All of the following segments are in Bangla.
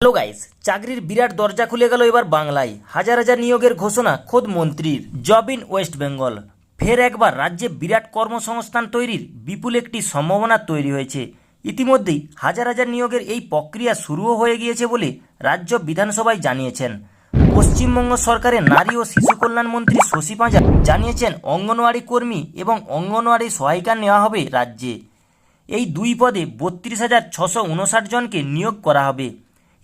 হ্যালো গাইস, চাকরির বিরাট দরজা খুলে গেল এবার বাংলায়। হাজার হাজার নিয়োগের ঘোষণা খোদ মন্ত্রীর। Job in West Bengal. ফের একবার রাজ্যে বিরাট কর্মসংস্থান তৈরির বিপুল একটি সম্ভাবনা তৈরি হয়েছে। ইতিমধ্যেই হাজার হাজার নিয়োগের এই প্রক্রিয়া শুরুও হয়ে গিয়েছে বলে রাজ্য বিধানসভায় জানিয়েছেন পশ্চিমবঙ্গ সরকারের নারী ও শিশু কল্যাণ মন্ত্রী শশী পাঁজা। জানিয়েছেন অঙ্গনওয়াড়ি কর্মী এবং অঙ্গনওয়াড়ি সহায়িকা নেওয়া হবে রাজ্যে। এই দুই পদে 32,659 জনকে নিয়োগ করা হবে।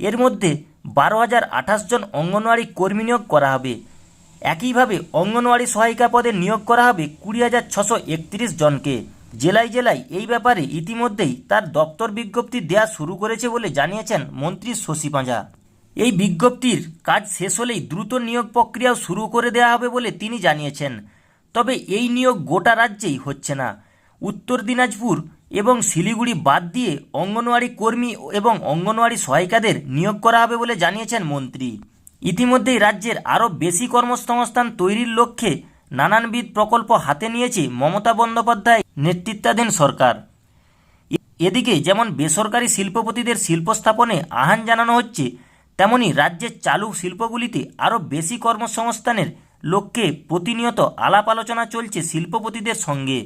এর মধ্যে 12,028 জন অঙ্গনওয়াড়ি কর্মী নিয়োগ করা হবে। একইভাবে অঙ্গনওয়াড়ি সহায়িকা পদে নিয়োগ করা হবে 20,631 জনকে। জেলায় জেলায় এই ব্যাপারে ইতিমধ্যেই তার দপ্তর বিজ্ঞপ্তি দেয়া শুরু করেছে বলে জানিয়েছেন মন্ত্রী শশী পাঁজা। এই বিজ্ঞপ্তির কাজ শেষ হলেই দ্রুত নিয়োগ প্রক্রিয়াও শুরু করে দেওয়া হবে বলে তিনি জানিয়েছেন। তবে এই নিয়োগ গোটা রাজ্যেই হচ্ছে না। উত্তর দিনাজপুর এবং শিলিগুড়ি বাদ দিয়ে অঙ্গনওয়াড়ি কর্মী এবং অঙ্গনওয়াড়ি সহায়িকাদের নিয়োগ করা হবে বলে জানিয়েছেন মন্ত্রী। ইতিমধ্যেই রাজ্যের আরও বেশি কর্মসংস্থান তৈরির লক্ষ্যে নানানবিধ প্রকল্প হাতে নিয়েছে মমতা বন্দ্যোপাধ্যায় নেতৃত্বাধীন সরকার। এদিকে যেমন বেসরকারি শিল্পপতিদের শিল্প স্থাপনে আহ্বান জানানো হচ্ছে, তেমনি রাজ্যের চালু শিল্পগুলিতে আরও বেশি কর্মসংস্থানের লক্ষ্যে প্রতিনিয়ত আলাপ আলোচনা চলছে শিল্পপতিদের সঙ্গে।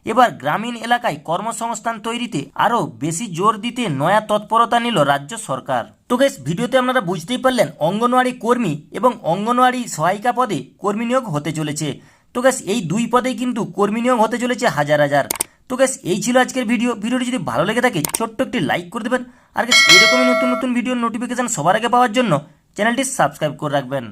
এবার গ্রামীণ এলাকায় কর্মসংস্থান তৈরিতে আরও বেশি জোর দিতে নয়া তৎপরতা নিল রাজ্য সরকার। তো গাইস, ভিডিওতে আপনারা বুঝতেই পারলেন অঙ্গনওয়াড়ি কর্মী এবং অঙ্গনওয়াড়ি সহায়িকা পদে কর্মী নিয়োগ হতে চলেছে। তো গাইস, এই দুই পদেই কিন্তু কর্মী নিয়োগ হতে চলেছে হাজার হাজার। তো গাইস, এই ছিল আজকের ভিডিওটি যদি ভালো লেগে থাকে ছোট্ট একটি লাইক করে দেবেন। আর গাইস, এরকমই নতুন নতুন ভিডিওর নোটিফিকেশন সবার আগে পাওয়ার জন্য চ্যানেলটি সাবস্ক্রাইব করে রাখবেন।